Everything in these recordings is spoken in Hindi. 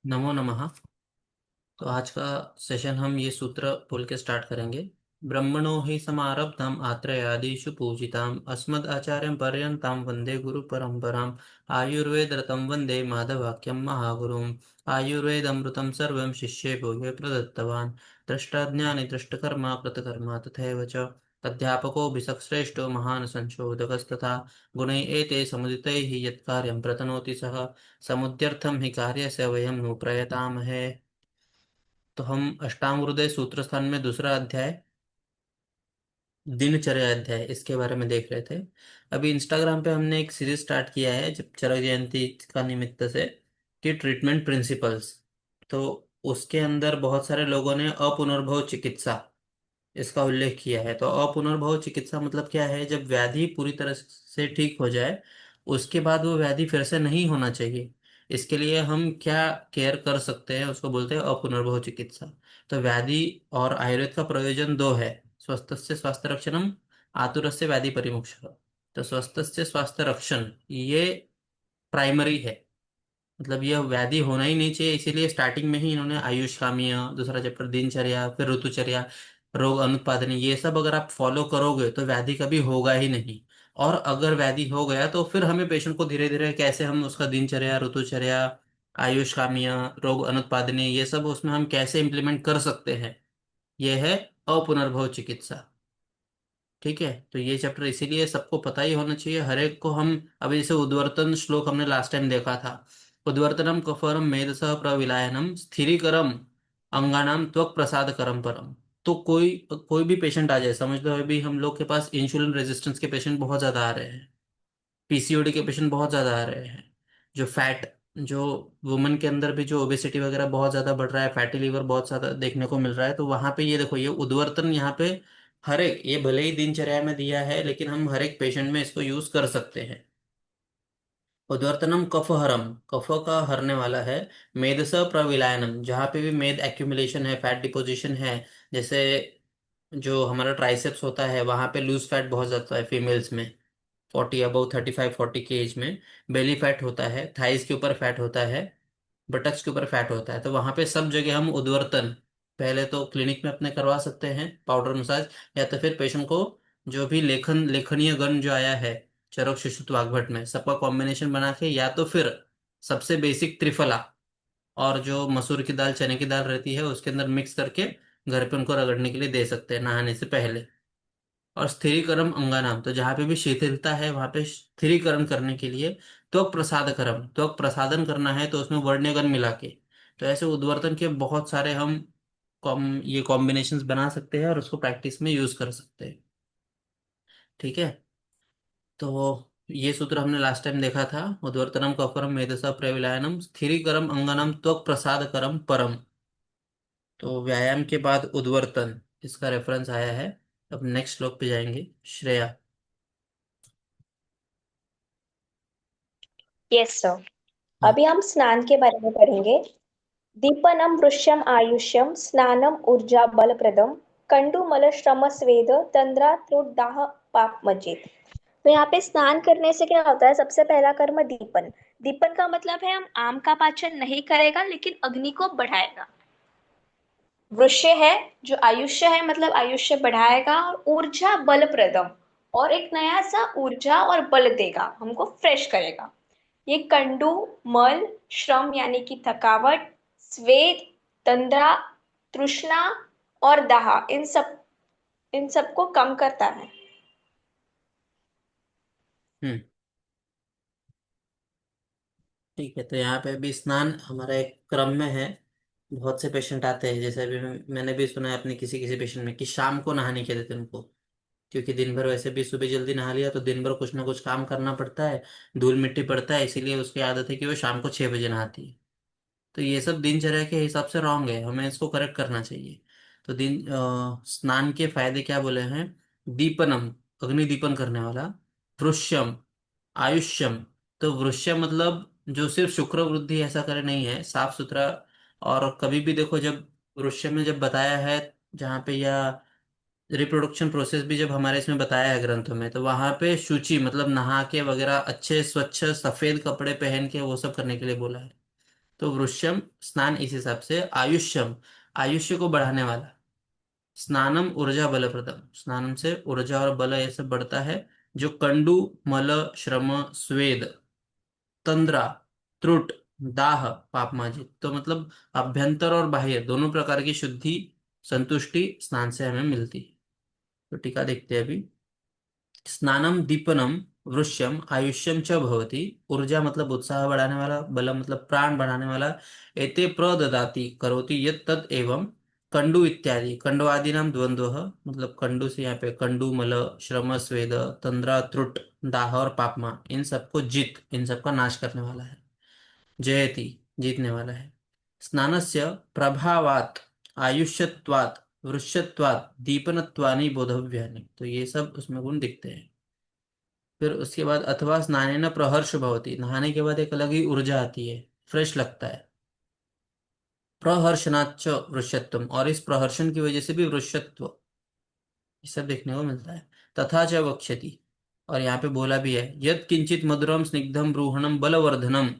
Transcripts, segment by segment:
नमो नमः। तो आज का सेशन हम ये सूत्र बोल के स्टार्ट करेंगे। ब्रह्मणो हि समारब्धम आत्रयादिषु पूजिताम अस्मद् आचार्यं पर्यन्तां वंदे गुरु परंपराम। आयुर्वेद रतं वंदे माधवाक्यं महागुरुम्। आयुर्वेदमृतं सर्वं शिष्येभ्यो ये प्रदत्तवान्। दृष्टाज्ञानि दृष्टकर्मा कृतकर्मा तथैव च अध्यापकोऽभिषक्श्रेष्ठो महान् संशोधकस्तथा गुणै एते समुदितैः यत्कार्यं प्रतनोति सः समुद्यर्थं हि कार्यस्य वयं नु प्रयतामहे। तो हम अष्टांग हृदय सूत्र स्थान में दूसरा अध्याय दिनचर्या अध्याय इसके बारे में देख रहे थे। अभी इंस्टाग्राम पे हमने एक सीरीज स्टार्ट किया है जब चरक जयंती का निमित्त से कि ट्रीटमेंट प्रिंसिपल्स। तो उसके अंदर बहुत सारे लोगों ने अपुनर्भव चिकित्सा इसका उल्लेख किया है। तो अपुनर्भव चिकित्सा मतलब क्या है? जब व्याधि पूरी तरह से ठीक हो जाए उसके बाद वो व्याधि फिर से नहीं होना चाहिए। इसके लिए हम क्या केयर कर सकते हैं उसको बोलते हैं अपुनर्भव चिकित्सा। तो व्याधि और आयुर्वेद का प्रयोजन दो है। स्वस्थस्य स्वास्थ्य रक्षणम, आतुरस्य व्याधि परिमुक्षः। तो स्वस्थस्य स्वास्थ्य रक्षण ये प्राइमरी है। मतलब यह व्याधि होना ही नहीं चाहिए, इसीलिए स्टार्टिंग में ही इन्होंने आयुष कामीय, दूसरा चैप्टर दिनचर्या, फिर ऋतुचर्या, रोग अनुत्पादनी, ये सब अगर आप फॉलो करोगे तो व्याधि कभी होगा ही नहीं। और अगर व्याधि हो गया तो फिर हमें पेशेंट को धीरे धीरे कैसे हम उसका दिनचर्या, ऋतुचर्या, आयुष कामीय, रोग अनुत्पादनी, ये सब उसमें हम कैसे इम्प्लीमेंट कर सकते हैं, यह है अपुनर्भव चिकित्सा। ठीक है। तो ये चैप्टर इसीलिए सबको पता ही होना चाहिए हर एक को। हम अभी जैसे उद्वर्तन श्लोक हमने लास्ट टाइम देखा था। उद्वर्तनम कफरम मेधसः प्रविलायनम स्थिरीकरम अंगानाम त्वक प्रसाद करम परम। तो कोई कोई भी पेशेंट आ जाए, समझ लो अभी हम लोग के पास इंसुलिन रेजिस्टेंस के पेशेंट बहुत ज्यादा आ रहे हैं, पीसीओडी के पेशेंट बहुत ज़्यादा आ रहे हैं, जो फैट, जो वुमेन के अंदर भी जो ओबेसिटी वगैरह बहुत ज़्यादा बढ़ रहा है, फैटी लीवर बहुत ज़्यादा देखने को मिल रहा है। तो वहाँ पे ये देखो, ये उद्वर्तन यहाँ पे हर एक, ये भले ही दिनचर्या में दिया है लेकिन हम हर एक पेशेंट में इसको यूज़ कर सकते हैं। उद्वर्तनम कफहरम, कफ का हरने वाला है। मेदस प्रविलायनम, जहाँ पे भी मेद एक्यूमुलेशन है, फैट डिपोजिशन है, जैसे जो हमारा ट्राइसेप्स होता है वहाँ पे लूज फैट बहुत ज़्यादा है फीमेल्स में, 40 अबव 35-40 के एज में। बेली फैट होता है, थाइस के ऊपर फैट होता है, बटक्स के ऊपर फैट होता है। तो वहां पे सब जगह हम उद्वर्तन पहले तो क्लिनिक में अपने करवा सकते हैं, पाउडर मसाज, या तो फिर पेशेंट को जो भी लेखनीय गण जो आया है चरक शिशुत्व वाग्भट में, सबका कॉम्बिनेशन बना के, या तो फिर सबसे बेसिक त्रिफला और जो मसूर की दाल, चने की दाल रहती है उसके अंदर मिक्स करके घर पे उनको रगड़ने के लिए दे सकते हैं नहाने से पहले। और स्थिरीकरम अंगानाम, तो जहाँ पे भी शिथिलता है वहां पे स्थिरीकरण करने के लिए त्वक प्रसाद करम, त्वक प्रसादन करना है तो उसमें वर्ण्यगन मिला के। तो ऐसे उद्वर्तन के बहुत सारे हम ये कॉम्बिनेशंस बना सकते हैं और उसको प्रैक्टिस में यूज कर सकते हैं। ठीक है। तो ये सूत्र हमने लास्ट टाइम देखा था। उद्वर्तनम कफरम मेधसा प्रविलायनम स्थिरीकरम अंगनम त्वक प्रसाद करम परम। तो व्यायाम के बाद उद्वर्तन, इसका रेफरेंस आया है। अब नेक्स्ट श्लोक पे जाएंगे। श्रेया। Yes sir. हाँ। अभी हम स्नान के बारे में पढ़ेंगे। दीपनम वृष्यम आयुष्यम स्नानम ऊर्जा बलप्रदम कंडुमल श्रम स्वेद तंद्रा त्रुदाह पाप मजित। तो यहाँ पे स्नान करने से क्या होता है? सबसे पहला कर्म दीपन। दीपन का मतलब है हम आम का पाचन नहीं करेगा लेकिन अग्नि को बढ़ाएगा। वृष्य है जो आयुष्य है, मतलब आयुष्य बढ़ाएगा, और ऊर्जा बलप्रदम, और एक नया सा ऊर्जा और बल देगा, हमको फ्रेश करेगा। ये कंडू, मल, श्रम यानी कि थकावट, स्वेद, तंद्रा, तृष्णा और दाह, इन सब को कम करता है। हम्म। ठीक है। तो यहाँ पे भी स्नान हमारा एक क्रम में है। बहुत से पेशेंट आते हैं, जैसे अभी मैंने भी सुना है अपने किसी किसी पेशेंट में कि शाम को नहाने के देते हैं उनको, क्योंकि दिन भर वैसे भी सुबह जल्दी नहा लिया तो दिन भर कुछ ना कुछ काम करना पड़ता है, धूल मिट्टी पड़ता है, इसीलिए उसकी आदत है कि वो शाम को 6 बजे नहाती है। तो ये सब दिनचर्या के हिसाब से रॉन्ग है, हमें इसको करेक्ट करना चाहिए। तो स्नान के फायदे क्या बोले हैं? दीपनम, अग्नि दीपन करने वाला। वृष्यम, आयुष्यम। तो वृष्य मतलब जो सिर्फ शुक्र वृद्धि ऐसा करे नहीं है, साफ सुथरा। और कभी भी देखो, जब वृष्य में जब बताया है, जहाँ पे या रिप्रोडक्शन प्रोसेस भी जब हमारे इसमें बताया है ग्रंथों में, तो वहां पे शुचि मतलब नहा के वगैरह अच्छे स्वच्छ सफेद कपड़े पहन के वो सब करने के लिए बोला है। तो वृष्यम स्नान इस हिसाब से, आयुष्यम आयुष्य को बढ़ाने वाला, स्नानम ऊर्जा बलप्रदम स्नानम से ऊर्जा और बल ये सब बढ़ता है। जो कंडु मल श्रम स्वेद तंद्रा त्रुट दाह पापमाजित, तो मतलब अभ्यंतर और बाह्य दोनों प्रकार की शुद्धि संतुष्टि स्नान से हमें मिलती है। तो टीका देखते हैं अभी। स्नानम दीपनम वृष्यम आयुष्यम च भवति, ऊर्जा मतलब उत्साह बढ़ाने वाला, बल मतलब प्राण बढ़ाने वाला, एते प्रददाति करोति यत् तत् एवं कंडु इत्यादि कंडवादि नाम द्वंद्व, मतलब कंडु से यहाँ पे कंडु मल श्रम स्वेद तंद्रा त्रुट दाह और पापमा, इन सबको जित, इन सबका नाश करने वाला है। जयति जीतने वाला है। स्नानस्य प्रभावात् आयुष्यत्वात् वृष्यत्वात् दीपनत्वानि बोधव्यानि, तो ये सब उसमें गुण दिखते हैं। फिर उसके बाद अथवा स्नानेन प्रहर्ष भवति, नहाने के बाद एक अलग ही ऊर्जा आती है, फ्रेश लगता है। प्रहर्षणाच्च वृष्यत्वम, और इस प्रहर्षण की वजह से भी वृष्यत्व, ये सब देखने को मिलता है। तथा च वक्ष्यति, और यहाँ पे बोला भी है, यत् किंचित मधुरम स्निग्धम ब्रूहणम बलवर्धनम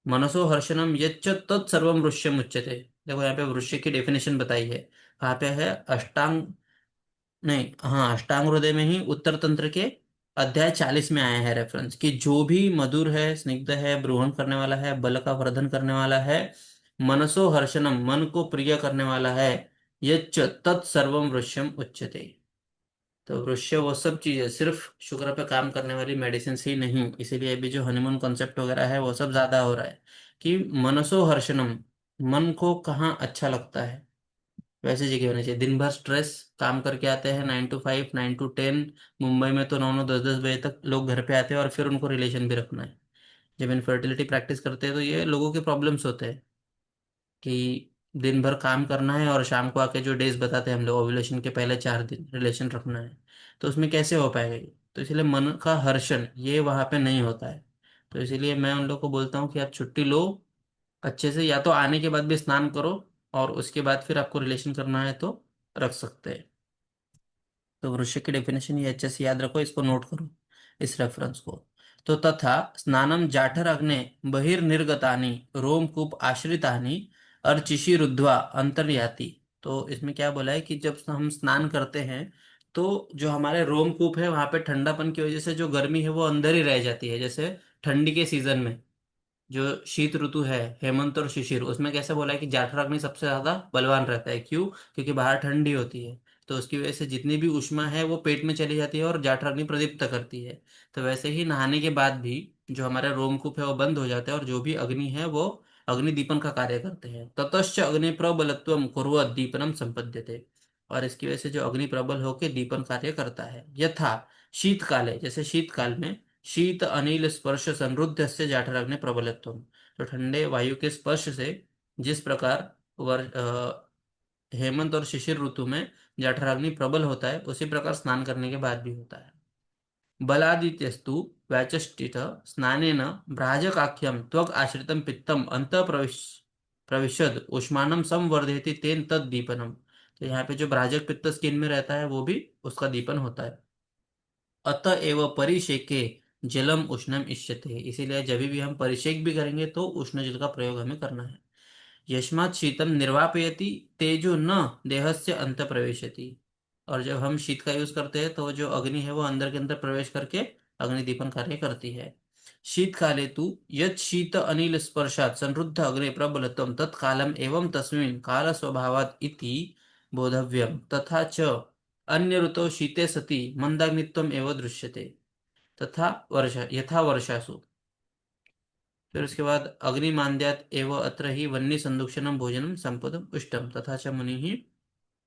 मनसो हर्षणम यच्च तत्सर्वम वृष्यम उच्यते। देखो यहाँ पे वृक्ष की डेफिनेशन बताई है, कहाँ पे है, अष्टांग, नहीं हाँ अष्टांग हृदय में ही उत्तर तंत्र के अध्याय 40 में आया है रेफरेंस, कि जो भी मधुर है स्निग्ध है ब्रूहण करने वाला है बल का वर्धन करने वाला है, मनसो हर्षणम मन को प्रिय करने वाला है, यच्च तत्सर्वम वृष्यम उच्यते। तो वृक्ष वो सब चीजें, सिर्फ शुगर पे काम करने वाली मेडिसिन ही नहीं, इसीलिए अभी जो हनीमून कॉन्सेप्ट वगैरह है वो सब ज्यादा हो रहा है, कि मनसो हर्षणम, मन को कहाँ अच्छा लगता है वैसी जगह होनी चाहिए। दिन भर स्ट्रेस, काम करके आते हैं 9 to 5 9 to 10, मुंबई में तो 9 9 10 10 बजे तक लोग घर पे आते हैं, और फिर उनको रिलेशन भी रखना है। जब इनफर्टिलिटी प्रैक्टिस करते हैं तो ये लोगों के प्रॉब्लम्स होते हैं, कि दिन भर काम करना है और शाम को आके जो डेज बताते हैं हम लोग, ओव्यूलेशन के पहले 4 दिन रिलेशन रखना है, तो उसमें कैसे हो पाएगा ये। तो इसलिए मन का हर्षण ये वहाँ पे नहीं होता है। तो इसीलिए मैं उन लोग को बोलता हूँ कि आप छुट्टी लो अच्छे से, या तो आने के बाद भी स्नान करो, और उसके बाद फिर आपको रिलेशन करना है तो रख सकते हैं। तो वृश्चिक की डेफिनेशन ये अच्छे से याद रखो, इसको नोट करो इस रेफरेंस को। तो तथा स्नानम जाठर अग्ने बहिर्निर्गतानि रोमकूप आश्रितानि अर्चिषि रुद्ध्वा अंतर्याति। तो इसमें क्या बोला है कि जब हम स्नान करते हैं तो जो हमारे रोमकूप है वहां पे ठंडापन की वजह से जो गर्मी है वो अंदर ही रह जाती है। जैसे ठंडी के सीजन में जो शीत ऋतु है, हेमंत और शिशिर, उसमें कैसे बोला है कि जाठराग्नि सबसे ज्यादा बलवान रहता है। क्यों? क्योंकि बाहर ठंडी होती है, तो उसकी वजह से जितनी भी उष्मा है वो पेट में चली जाती है और जाठराग्नि प्रदीप्त करती है। तो वैसे ही नहाने के बाद भी जो हमारे रोमकूप है वो बंद हो जाता है, और जो भी अग्नि है वो अग्नि दीपन का कार्य करते हैं। ततश्च अग्नि प्रबलत्वम कुर्वत् दीपनम संपद्यते, और इसकी वजह से जो अग्नि प्रबल होकर दीपन कार्य करता है। यथा शीतकाले, जैसे शीतकाल में शीत अनिल स्पर्श संरुद्ध से जाठराग्नि प्रबलत्व, तो ठंडे वायु के स्पर्श से जिस प्रकार हेमंत और शिशिर ऋतु में जाठराग्नि प्रबल होता है, उसी प्रकार स्नान करने के बाद भी होता है। बलादित्यस्तु वैचष्टित स्नानेन भ्राजकाख्यम त्वग आश्रितम पित्तम अंत प्रविशद उष्मानम संवर्धयति तेन तद दीपनम। तो यहाँ पे जो भ्राजक पित्त स्किन में रहता है वो भी उसका दीपन होता है। अतएव परिशेके जलम उष्णम इष्यते, इसीलिए जब भी हम परिशेक भी करेंगे तो उष्ण जल का प्रयोग हमें करना है। यस्मात् शीतम निर्वापयति तेजो न देहस्य अंत प्रवेशति, और जब हम शीत का यूज करते हैं तो जो अग्नि है वो अंदर के अंदर प्रवेश करके अग्निदीपन कार्य करती है। शीतकाले तु यत् शीत अनिल स्पर्शात् संरुद्ध अग्ने प्रबलत्वं तत्कालम एवं तस्मिन् काल स्वभावात् इति बोधव्यम, तथा च अन्य ऋतौ शीते सति मंदाग्नित्वम् एव दृश्यते तथा वर्षा यथा वर्षासु। फिर उसके बाद अग्निमान्द्यात् एव अत्र हि वह्नि संदुक्षणं भोजनं संपदम उष्टम तथा च मुनिः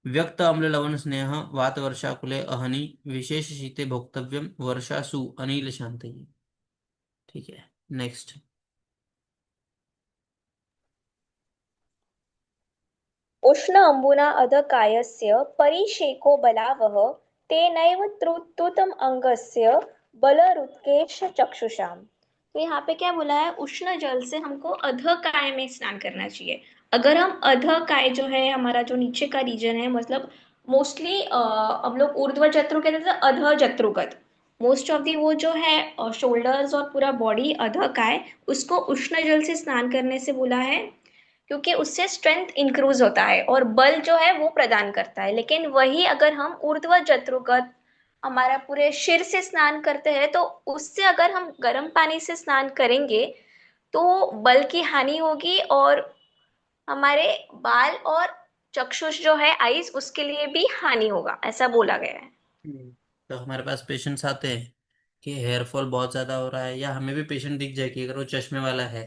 व्यक्त अम्ल लवण स्नेह वात वर्षाकुले अहनि विशेष शीते भोक्तव्यम वर्षासु अनिल शांति। ठीक है, नेक्स्ट। उष्ण अम्बुना अध कायस्य परिषेको बलावः तेनैव त्रुतुतम अंगस्य बलरुत्केश चक्षुषाम। तो यहाँ पे क्या बोला है, उष्ण जल से हमको अध काय में स्नान करना चाहिए। अगर हम अध काय जो है हमारा जो नीचे का रीजन है, मतलब मोस्टली हम लोग ऊर्ध्व जत्रु कहते हैं, अध जत्रुगत। मोस्ट ऑफ दी वो जो है शोल्डर्स और पूरा बॉडी अधः का है, उसको उष्ण जल से स्नान करने से बोला है, क्योंकि उससे स्ट्रेंथ इंक्रीज होता है और बल जो है वो प्रदान करता है। लेकिन वही अगर हम ऊर्ध्व जत्रुगत हमारा पूरे सिर से स्नान करते हैं, तो उससे अगर हम गर्म पानी से स्नान करेंगे तो बल की हानि होगी, और हमारे बाल और चक्षुष जो है आईज उसके लिए भी हानि होगा, ऐसा बोला गया है। हम्म। तो हमारे पास पेशेंट्स आते हैं कि हेयर फॉल बहुत ज़्यादा हो रहा है, या हमें भी पेशेंट दिख जाए कि अगर वो चश्मे वाला है,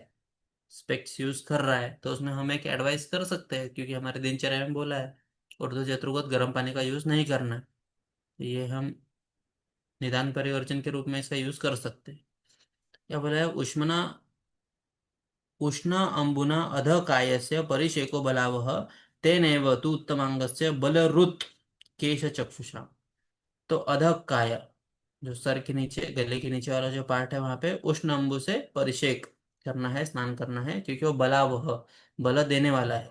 स्पेक्स यूज कर रहा है, तो उसमें हम एक एडवाइस कर सकते हैं, क्योंकि हमारे दिनचर्या में बोला है उर्दू जत्रुगत गर्म पानी का यूज नहीं करना है। तो ये हम निदान परिवर्जन के रूप में इसका यूज कर सकते हैं। या बोला है उष्मना उष्ण अंबुना अध कायस्य परिशेको बलावह तेनैव तु उत्तमांगस्य बलरुत् केश चक्षुषा। तो अधक काय, जो सर के नीचे गले के नीचे वाला जो पार्ट है, वहां पे उष्ण अंबु से परिषेक करना है, स्नान करना है, क्योंकि वो बलावह, बल देने वाला है।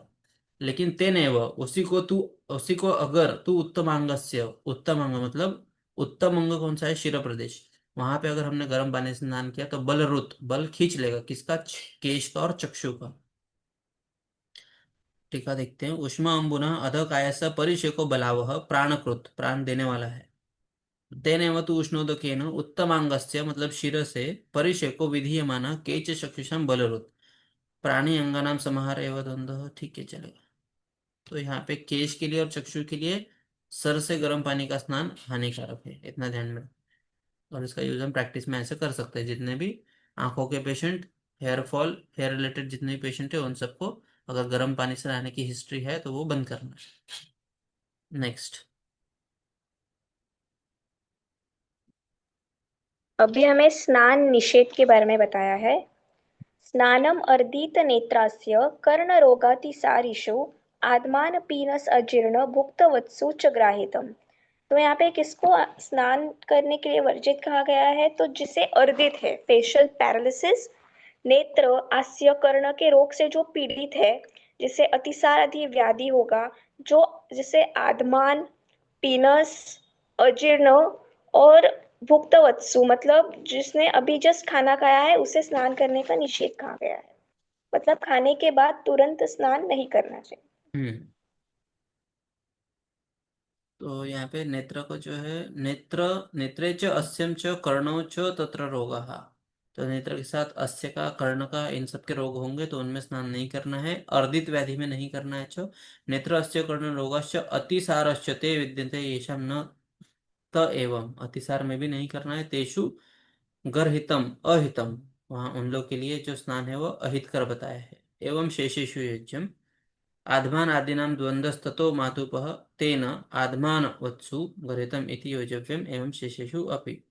लेकिन तेने वह उसी को अगर तू उत्तम अंगस्य, उत्तम अंग मतलब उत्तम अंग कौन सा है, शिर प्रदेश, वहां पे अगर हमने गर्म पानी से स्नान किया तो बलरुत, बल खींच लेगा किसका, केश का और चक्षु का। टीका देखते हैं। उष्मा अंबुना अध कायस परिशेको बलावह प्राणकृत, प्राण देने वाला है। तेनेव तु उष्णोदकेन उत्तमांगस्य मतलब शिर से परिशेको विधीयमान केच चक्षुषाम बलरुत प्राणी अंगानाम समाहार एवं द्वंद्व। ठीक है, चलेगा। तो यहाँ पे केश के लिए और चक्षु के लिए सर से गर्म पानी का स्नान हानिकारक है, इतना ध्यान में रखें। और इसका यूज हम प्रैक्टिस में ऐसे कर सकते हैं। जितने भी आंखों के patient, hair fall, hair related जितने भी पेशेंट है, उन सबको अगर गर्म पानी से नहाने की हिस्ट्री है तो वो बंद करना है। नेक्स्ट। अभी हमें स्नान निषेध के बारे में बताया है। स्नानम अर्दित नेत्रास्य कर्णरोगातिसारिषु आत्मान पीनस अजीर्ण भुक्तवत्सु च ग्राहितम। तो यहाँ पे किसको स्नान करने के लिए वर्जित कहा गया है, तो जिसे अर्दित है, फेशियल पैरालिसिस, नेत्र आस्य कर्ण के रोग से जो पीड़ित है, जिसे अतिसार आदि व्याधि होगा, जो जिसे आदमान, पीनस, अजीर्ण और भुक्तवत्सु मतलब जिसने अभी जस्ट खाना खाया है उसे स्नान करने का निषेध कहा गया है। मतलब खाने के बाद तुरंत स्नान नहीं करना चाहिए। हम्म। तो यहाँ पे नेत्र को जो है, नेत्र, नेत्रे च अस्यम च कर्णो च तत्र रोगः। तो नेत्र के साथ अस्य का, कर्ण का, इन सब के रोग होंगे तो उनमें स्नान नहीं करना है। अर्दित व्याधि में नहीं करना है। चो नेत्र अस्य कर्ण रोगश्च अतिसारश्च ते विद्यन्ते येषां न त एवं, अतिसार में भी नहीं करना है। तेषु गर्हितम अहितम, वहाँ उन लोग के लिए जो स्नान है वो अहितकर बताया है। एवं शेषेषु युज्यम आध्मान आदीनां द्वन्द्वस्ततो मातुपः तेन आध्मान वत्सु गर्हितम इति योजव्यम एवं शेषेषु अपि।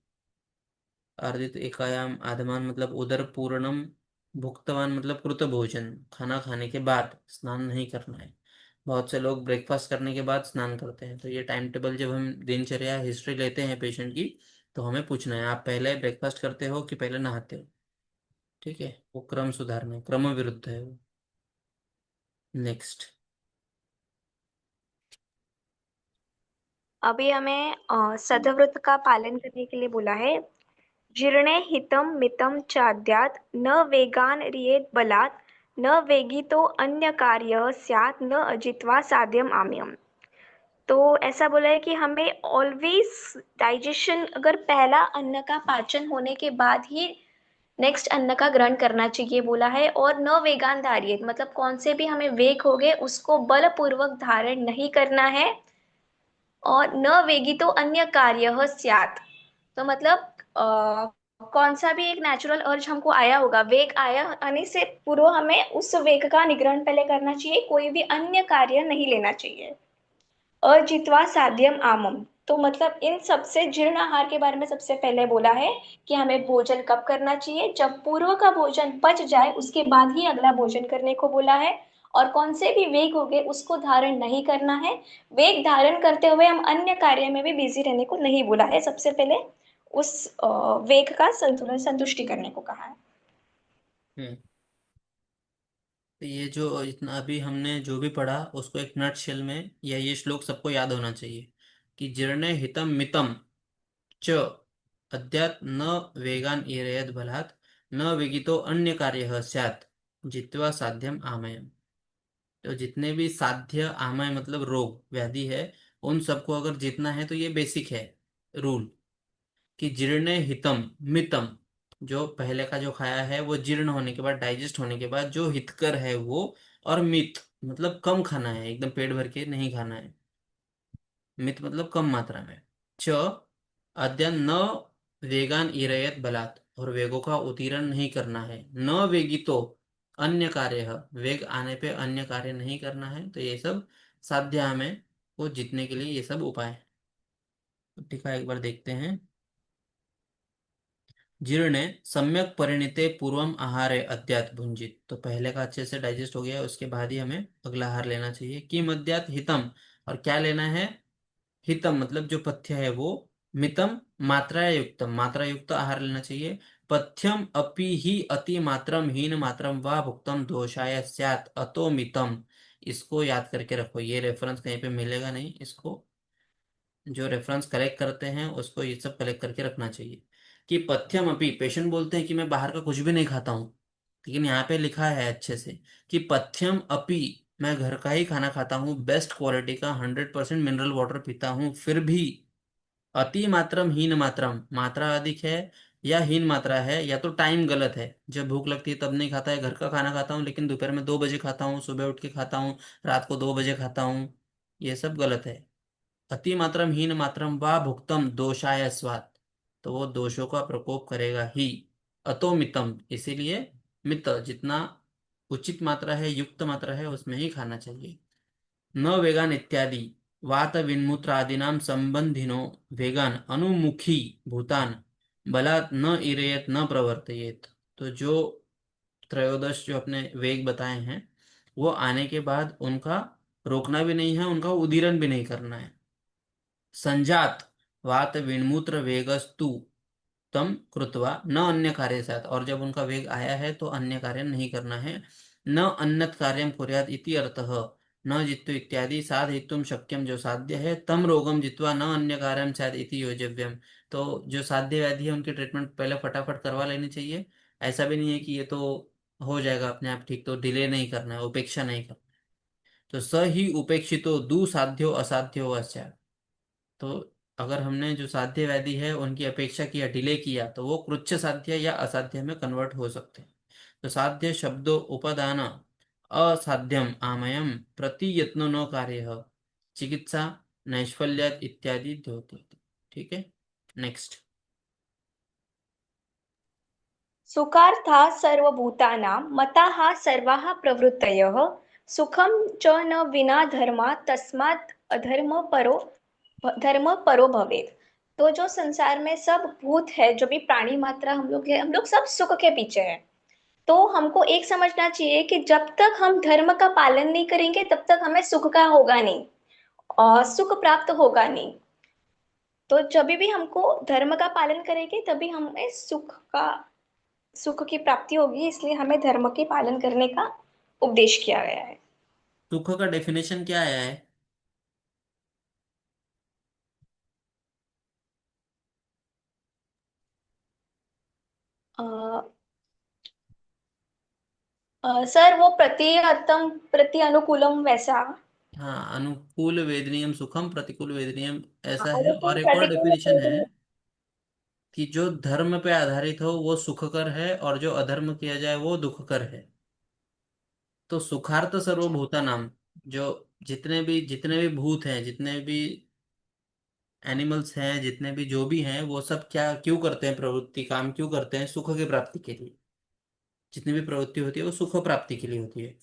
अर्धित एकायाम आधमान मतलब उदर पूर्णम, भुक्तवान मतलब कृत भोजन, खाना खाने के बाद स्नान नहीं करना है। बहुत से लोग ब्रेकफास्ट करने के बाद स्नान करते हैं, तो ये टाइम टेबल जब हम दिनचर्या हिस्ट्री लेते हैं पेशेंट की, तो हमें पूछना है आप पहले ब्रेकफास्ट करते हो कि पहले नहाते हो। ठीक है, वो क्रम सुधारना है, क्रम विरुद्ध है वो। नेक्स्ट। अभी हमें सदव्रत का पालन करने के लिए बोला है। जीर्णे हितम मितम चाद्यात् न वेगान रियेत बलात् न वेगितो अन्य कार्य स्यात् न अजित्वा साध्यम आम्यम। तो ऐसा बोला है कि हमें ऑलवेज डाइजेशन, अगर पहला अन्न का पाचन होने के बाद ही नेक्स्ट अन्न का ग्रहण करना चाहिए बोला है। और न वेगान धारियत मतलब कौन से भी हमें वेग हो गए उसको बलपूर्वक धारण नहीं करना है। और न वेगी तो अन्य कार्य स्यात्, तो मतलब कौन सा भी एक नेचुरल अर्ज हमको आया होगा, वेग आया आने से पूर्व हमें उस वेग का निग्रहण पहले करना चाहिए, कोई भी अन्य कार्य नहीं लेना चाहिए। अजित्वा साध्यम आमम, तो मतलब इन सबसे जीर्ण आहार के बारे में सबसे पहले बोला है कि हमें भोजन कब करना चाहिए, जब पूर्व का भोजन पच जाए उसके बाद ही अगला भोजन करने को बोला है। और कौन से भी वेग हो गए उसको धारण नहीं करना है। वेग धारण करते हुए हम अन्य कार्य में भी बिजी रहने को नहीं बोला है, सबसे पहले उस वेग का संतुलन संतुष्टि करने को कहा है। हम्म। तो ये जो इतना अभी हमने जो भी पढ़ा उसको एक नट शेल में, या ये श्लोक सबको याद होना चाहिए कि जीर्णे हितम मितम च अद्यात् न वेगान इरयत बलात् न वेगितो अन्य कार्य स्यात् जित्वा साध्यम आमयम। तो जितने भी साध्य आमय मतलब रोग व्याधि है, उन सबको अगर जीतना है तो ये बेसिक है रूल, कि जीर्णे हितम मितम, जो पहले का जो खाया है वो जीर्ण होने के बाद, डाइजेस्ट होने के बाद जो हितकर है वो, और मित मतलब कम खाना है, एकदम पेट भर के नहीं खाना है, मित मतलब कम मात्रा में। च अद्य न वेगान इरयत बलात्, और वेगों का उत्तीर्ण नहीं करना है। न वेगितो अन्य कार्य है, वेग आने पे अन्य कार्य नहीं करना है। तो ये सब साध्या में को जीतने के लिए ये सब उपाय है। तो टीका एक बार देखते हैं। जीर्णे सम्यक परिणीते पूर्वम आहारे अद्यात भुंजित, तो पहले का अच्छे से डाइजेस्ट हो गया, उसके बाद ही हमें अगला आहार लेना चाहिए। किम अद्यात हितम, और क्या लेना है, हितम मतलब जो पथ्य है वो, मितम मात्रा युक्तम, मात्रा युक्त आहार लेना चाहिए। पथ्यम अपि ही अति मात्रम हीन मात्रम वा भुक्तम दोषाय स्यात् अतो मितम। इसको याद करके रखो, ये रेफरेंस कहीं पे मिलेगा नहीं, इसको जो रेफरेंस कलेक्ट करते हैं उसको ये सब कलेक्ट करके रखना चाहिए। कि पथ्यम अपि, पेशेंट बोलते हैं कि मैं बाहर का कुछ भी नहीं खाता हूँ, लेकिन यहाँ पे लिखा है अच्छे से कि पथ्यम अपि, मैं घर का ही खाना खाता हूँ, बेस्ट क्वालिटी का 100% मिनरल वाटर पीता हूँ, फिर भी अति मात्रम हीन मात्रम, मात्रा अधिक है या हीन मात्रा है, या तो टाइम गलत है, जब भूख लगती है तब नहीं खाता है, घर का खाना खाता हूँ लेकिन दोपहर में 2 बजे खाता हूँ, सुबह उठ के खाता हूँ, रात को 2 बजे खाता हूँ, ये सब गलत है। अति मात्रम हीन मात्रम वा भुक्तम दोषाय स्वात्, तो वो दोषों का प्रकोप करेगा ही। अतो मितम, इसीलिए मित जितना उचित मात्रा है, युक्त मात्रा है, उसमें ही खाना चाहिए। न वेगान इत्यादि वात विन्मूत्रादीनां संबंधिनो वेगान अनुमुखी भूतान बलात् न इरेयत न प्रवर्तयेत। तो जो त्रयोदश जो अपने वेग बताए हैं, वो आने के बाद उनका रोकना भी नहीं है, उनका उदीरन भी नहीं करना है। संजात वात विन्मूत्र वेगस्तु तम कृत्वा न अन्य कार्य साथ, और जब उनका वेग आया है तो अन्य कार्य नहीं करना है। न अन्यत कार्यम कुर्यात इति अर्थः, न जित्तु इत्यादि साधयितुम शक्यम, जो साध्य है, तम रोगम जित्वा न अन्य कार्यम स्यात् इति योजव्यम। तो जो साध्य व्याधि है उनकी ट्रीटमेंट पहले फटाफट करवा लेनी चाहिए। ऐसा भी नहीं है कि ये तो हो जाएगा अपने आप ठीक, तो डिले नहीं करना है, उपेक्षा नहीं करना। तो स ही उपेक्षितो दु साध्यो असाध्यो व, तो अगर हमने जो साध्य व्याधि है उनकी अपेक्षा किया, डिले किया, तो वो कृच्छ साध्य या असाध्य में कन्वर्ट हो सकते हैं। तो साध्य शब्दों उपादान असाध्यम आमयम प्रति यत्नो न कार्य चिकित्सा नैष्फल्यात् इत्यादि द्योति। ठीक है, नेक्स्ट। सुखार्था सर्वभूतानां मताः सर्वाः प्रवृत्तयः सुखं च न विना धर्मात् तस्मात् अधर्म परो धर्म परो भवेत्। तो जो संसार में सब भूत है, जो भी प्राणी मात्रा हम लोग है, हम लोग सब सुख के पीछे हैं। तो हमको एक समझना चाहिए कि जब तक हम धर्म का पालन नहीं करेंगे तब तक हमें सुख का होगा नहीं और सुख प्राप्त होगा नहीं। तो जब भी हमको धर्म का पालन करेंगे तभी हमें सुख की प्राप्ति होगी, इसलिए हमें धर्म के पालन करने का उपदेश किया गया है। सुख का डेफिनेशन क्या आया है? अ, सर वो प्रति अर्थम प्रति अनुकूलम वैसा। हाँ, अनुकूल वेदनीयम सुखम, प्रतिकूल वेदनीयम, ऐसा है। अनुकूल और एक और प्रतिकूल डेफिनेशन है वेदनीय। कि जो धर्म पे आधारित हो वो सुखकर है, और जो अधर्म किया जाए वो दुखकर है। तो सुखार्थ अच्छा। सर्वभूता नाम, जो जितने भी भूत हैं, जितने भी एनिमल्स हैं, जितने भी जो भी हैं, वो सब क्या क्यों करते हैं, प्रवृत्ति काम क्यों करते हैं, सुख की प्राप्ति के लिए। जितनी भी प्रवृत्ति होती है वो सुख प्राप्ति के लिए होती है।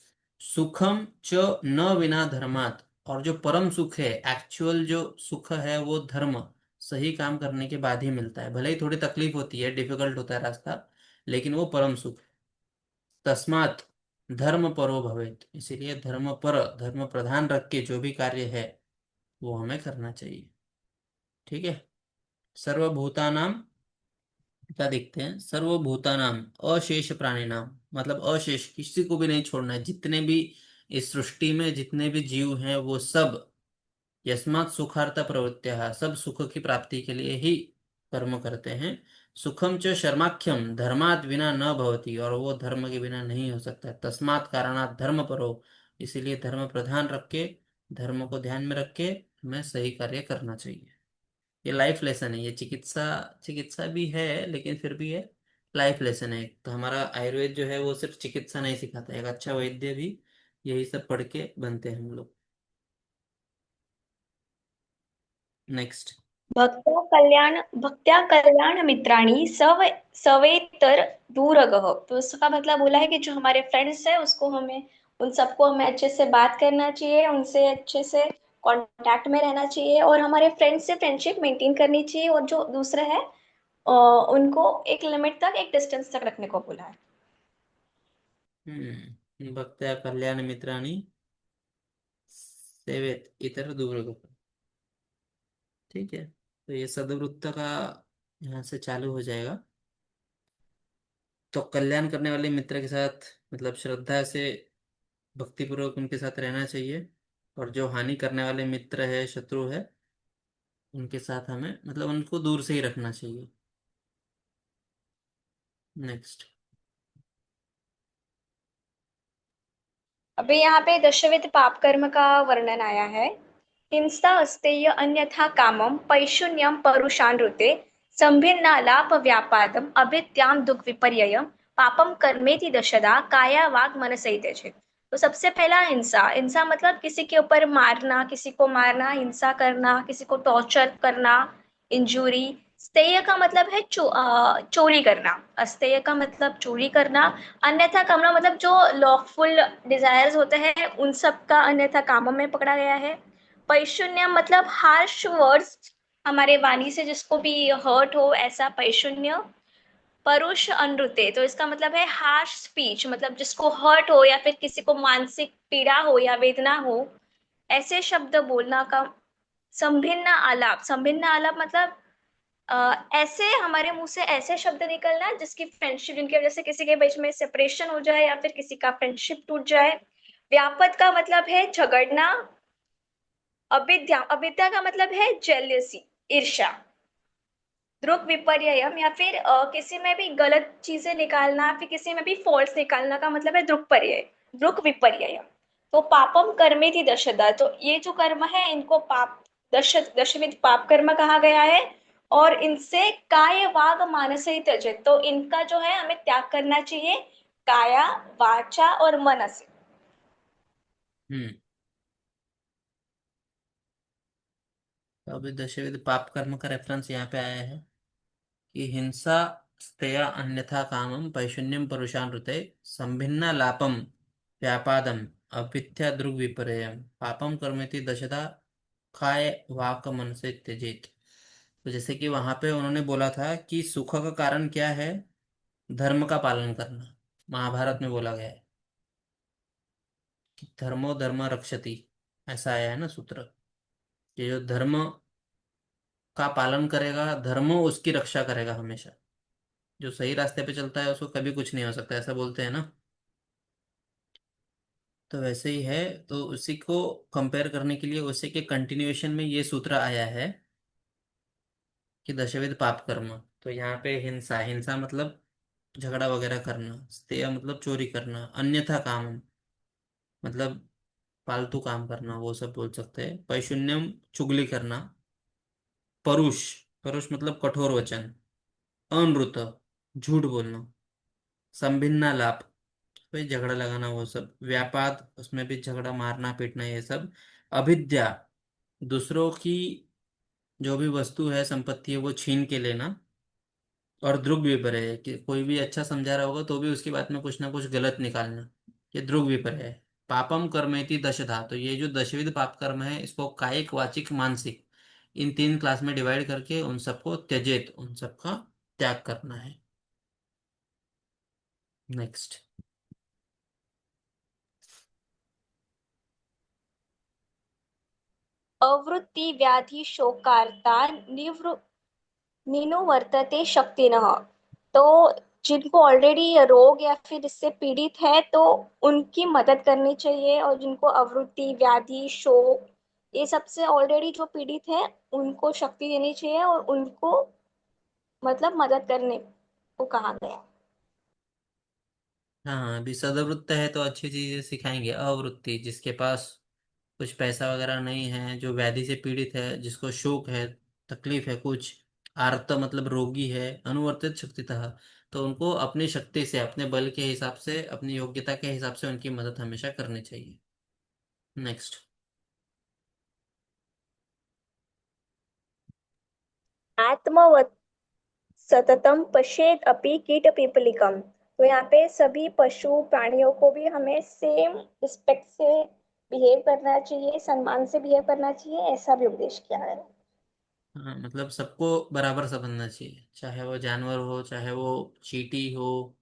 सुखम च न विना धर्मात, और जो परम सुख है, एक्चुअल जो सुख है, वो धर्म सही काम करने के बाद ही मिलता है। भले ही थोड़ी तकलीफ होती है, डिफिकल्ट होता है रास्ता, लेकिन वो परम सुख है। तस्मात् धर्म परो भवेत, इसीलिए धर्म पर, धर्म प्रधान रख के जो भी कार्य है वो हमें करना चाहिए। ठीक है। सर्वभूतानां क्या देखते हैं, सर्वभूतानाम अशेष प्राणी नाम, मतलब अशेष, किसी को भी नहीं छोड़ना है, जितने भी इस सृष्टि में जितने भी जीव हैं वो सब यस्मात् सुखार्थ प्रवृत्त्या, सब सुख की प्राप्ति के लिए ही कर्म करते हैं। सुखम च शर्माख्यम धर्मात् विना न भवति, और वो धर्म के बिना नहीं हो सकता। तस्मात् कारणात् धर्म परो, इसीलिए धर्म प्रधान रख के, धर्म को ध्यान में रख के हमें सही कार्य करना चाहिए। ये लाइफ लेसन है, ये चिकित्सा चिकित्सा भी है लेकिन फिर भी ये लाइफ लेसन है। तो हमारा आयुर्वेद जो है वो सिर्फ चिकित्सा नहीं सिखाता है, एक अच्छा वैद्य भी यही सब पढ़ के बनते हैं हम लोग। नेक्स्ट। भक्त्या कल्याण मित्राणि सवेतर दूरगः। तो उसका मतलब बोला है कि जो हमारे फ्रेंड्स है उसको हमें, उन सबको हमें अच्छे से बात करना चाहिए, उनसे अच्छे से कांटेक्ट में रहना चाहिए, और हमारे फ्रेंड्स से फ्रेंडशिप मेंटेन करनी चाहिए, और जो दूसरे हैं उनको एक लिमिट तक, एक डिस्टेंस तक रखने को बोला है। भक्त्या कल्याण मित्राणि सेवेत इतर दूर। ठीक है, तो ये सदवृत्त का यहाँ से चालू हो जाएगा। तो कल्याण करने वाले मित्र के साथ मतलब श्रद्धा से, भक्तिपूर्वक उनके साथ रहना चाहिए। और जो हानि करने वाले मित्र है, शत्रु है, उनके साथ हमें मतलब उनको दूर से ही रखना चाहिए। नेक्स्ट। अभी यहाँ पे दशविध पाप कर्म का वर्णन आया है। हिंसा अस्तेय अन्यथा कामम पैशून्यम परुषानृते संभिन्नालाप व्यापादम अभित्याम दुख विपर्ययम पापम कर्मेति दशदा काया वाग मनसैते। तो सबसे पहला हिंसा, हिंसा मतलब किसी के ऊपर मारना, किसी को मारना, हिंसा करना, किसी को टॉर्चर करना, इंजुरी। स्तेय का मतलब है चोरी करना। अस्तेय का मतलब चोरी करना। अन्यथा कामना मतलब जो लॉफुल डिजायर्स होते हैं उन सब का अन्यथा कामों में पकड़ा गया है। पैशून्य मतलब हार्श वर्ड्स, हमारे वाणी से जिसको भी हर्ट हो, ऐसा पैशून्य। परुष अनृत्य, तो इसका मतलब है हार्श स्पीच, मतलब जिसको हर्ट हो या फिर किसी को मानसिक पीड़ा हो या वेदना हो, ऐसे शब्द बोलना का। संभिन्न आलाप, संभिन्न आलाप मतलब ऐसे हमारे मुंह से ऐसे शब्द निकलना जिसकी फ्रेंडशिप, जिनकी वजह से किसी के बीच में सेपरेशन हो जाए या फिर किसी का फ्रेंडशिप टूट जाए। व्यापद का मतलब है झगड़ना। अविद्या, अविद्या का मतलब है जेलियसी, ईर्ष्या। ध्रुव विपर्ययम या फिर किसी में भी गलत चीजें निकालना, फिर किसी में भी फॉल्ट निकालना का मतलब है ध्रुवपर्यय, ध्रुव विपर्ययम। तो पापम कर्मे थी दशदा, तो ये जो कर्म है इनको पाप, दशविध पाप कर्म कहा गया है। और इनसे काय वाग मानस ही त्यजेत, तो इनका जो है हमें त्याग करना चाहिए, काया, वाचा और मन से। हम्म। तो अभी दशविध पाप कर्म का रेफरेंस यहाँ पे आया है कि हिंसा स्तेया अन्यथा कामम पैशून्यम परुषानृते संभिन्ना लापम व्यापादम अपिथ्या दृग विपर्ययम पापम कर्मेति दशदा काय वाक मन से त्यजेत। तो जैसे कि वहां पे उन्होंने बोला था कि सुख का कारण क्या है, धर्म का पालन करना। महाभारत में बोला गया है कि धर्मो धर्म रक्षति, ऐसा आया है ना सूत्र, कि जो धर्म का पालन करेगा, धर्म उसकी रक्षा करेगा हमेशा। जो सही रास्ते पे चलता है उसको कभी कुछ नहीं हो सकता, ऐसा बोलते हैं ना। तो वैसे ही है। तो उसी को कंपेयर करने के लिए उसी के कंटिन्यूएशन में ये सूत्र आया है कि दशविध पाप कर्म। तो यहाँ पे हिंसा, हिंसा मतलब झगड़ा वगैरह करना। स्तेय मतलब चोरी करना। अन्यथा काम मतलब फालतू काम करना, वो सब बोल सकते हैं। पैशून्यम चुगली करना। परुष, परुष मतलब कठोर वचन। अनृत झूठ बोलना। संभिन्ना लाप भाई झगड़ा लगाना, वो सब। व्यापाद उसमें भी झगड़ा, मारना पीटना, ये सब। अविद्या दूसरों की जो भी वस्तु है, संपत्ति है, वो छीन के लेना। और ध्रुव विपर्य है कि कोई भी अच्छा समझा रहा होगा तो भी उसकी बात में कुछ ना कुछ गलत निकालना, ये ध्रुव विपर्य है। पापम कर्मेति दशधा, तो ये जो दशविध पाप कर्म है इसको कायिक वाचिक मानसिक, इन तीन क्लास में डिवाइड करके उन सबको त्यजेत, उन सबका त्याग करना है। नेक्स्ट। अवृत्ति व्याधि शोकार्ता निनुवर्तते शक्तिनः। तो जिनको ऑलरेडी रोग या फिर इससे पीड़ित है तो उनकी मदद करनी चाहिए, और जिनको अवृत्ति व्याधि शोक ये सबसे ऑलरेडी जो पीड़ित है उनको शक्ति देनी चाहिए, और उनको मतलब मदद करने को कहा गया। हाँ, अभी सदवृत्त है तो अच्छी चीजें सिखाएंगे। अवृत्ति, जिसके पास कुछ पैसा वगैरह नहीं है, जो व्याधि से पीड़ित है, जिसको शोक है, तकलीफ है कुछ, आर्त मतलब रोगी है, अनुवर्तित शक्तितः, तो उनको अपनी शक्ति से, अपने बल के हिसाब से, अपनी योग्यता के हिसाब से उनकी मदद हमेशा करनी चाहिए। नेक्स्ट। आत्मवत् सततम पश्येद अपि कीट पीपलिकम। तो यहाँ पे सभी पशु प्राणियों को भी हमें सेम रिस्पेक्ट से बिहेव करना चाहिए, सम्मान से बिहेव करना चाहिए, ऐसा भी उपदेश किया है। हाँ, मतलब सबको बराबर समझना चाहिए, चाहे वो जानवर हो, चाहे वो चींटी हो,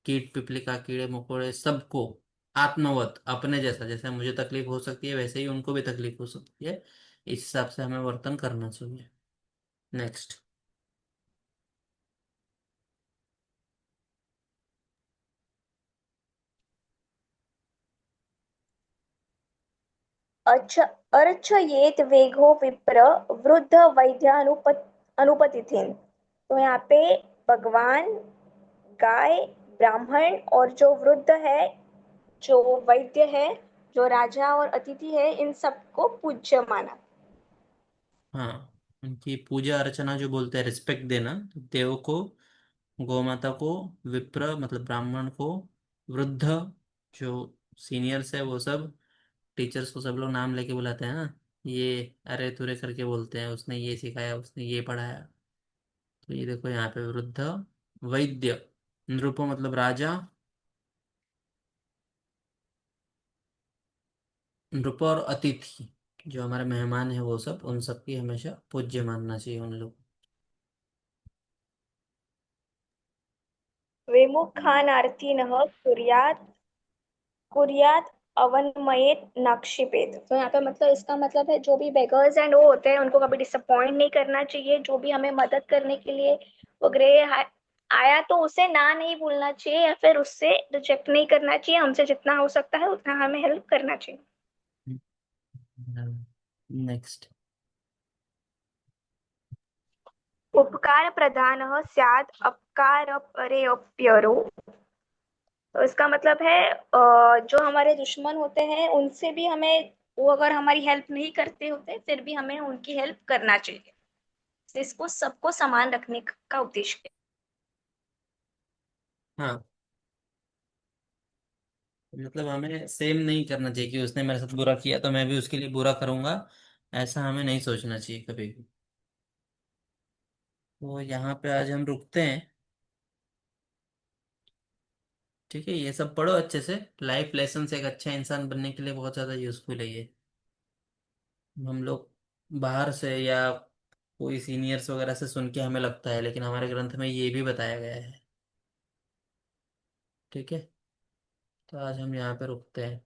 कीट पिपलिका, कीड़े मकोड़े, सबको आत्मवत, अपने जैसा, जैसे मुझे तकलीफ हो सकती है वैसे ही उनको भी तकलीफ हो सकती है, इस हिसाब से हमें वर्तन करना चाहिए। नेक्स्ट। अच्छ अर्चयेत वेगो विप्र वृद्ध अनुपतिथिन। तो यहाँ पे भगवान, गाय, ब्राह्मण और जो वृद्ध है, जो वैद्य है, जो राजा और अतिथि है, इन सबको पूज्य माना। हाँ, उनकी पूजा अर्चना जो बोलते हैं, रिस्पेक्ट देना, तो देव को, गौ माता को, विप्र मतलब ब्राह्मण को, वृद्ध जो सीनियर्स है वो सब, टीचर्स को सब लोग नाम लेके बुलाते हैं ना, ये अरे तुरे करके बोलते हैं, उसने ये सिखाया, उसने ये पढ़ाया। तो ये देखो यहाँ पे वृद्ध, वैद्य, नृप मतलब राजा, नृप और अतिथि जो हमारे मेहमान है वो सब, उन सबकी हमेशा पूज्य मानना चाहिए उन लोग। विमुखानार्थिनः कुर्यात् कुर्यात अवनमयेत नाक्षिपेत। तो यहाँ पे मतलब इसका मतलब है जो भी बेगर्स एंड वो होते हैं उनको कभी डिसअपॉइंट नहीं करना चाहिए। जो भी हमें मदद करने के लिए वगैरह आया तो उसे ना नहीं बोलना चाहिए या फिर उससे रिजेक्ट नहीं करना चाहिए। हमसे जितना हो सकता है उतना हमें हेल्प करना चाहिए। नेक्स्ट। उपकार प्रधानः स्यात् अपकारपरेऽप्यरो। तो इसका मतलब है जो हमारे दुश्मन होते हैं उनसे भी हमें, वो अगर हमारी हेल्प नहीं करते होते फिर भी हमें उनकी हेल्प करना चाहिए। इसको सबको समान रखने का उद्देश्य है। हाँ, मतलब हमें सेम नहीं करना चाहिए कि उसने मेरे साथ बुरा किया तो मैं भी उसके लिए बुरा करूंगा, ऐसा हमें नहीं सोचना चाहिए कभी भी। तो यहाँ पे आज हम रुकते हैं। ठीक है, ये सब पढ़ो अच्छे से। लाइफ लेसन से एक अच्छा इंसान बनने के लिए बहुत ज़्यादा यूजफुल है ये। हम लोग बाहर से या कोई सीनियर्स वगैरह से सुन के हमें लगता है, लेकिन हमारे ग्रंथ में ये भी बताया गया है। ठीक है, तो आज हम यहाँ पे रुकते हैं।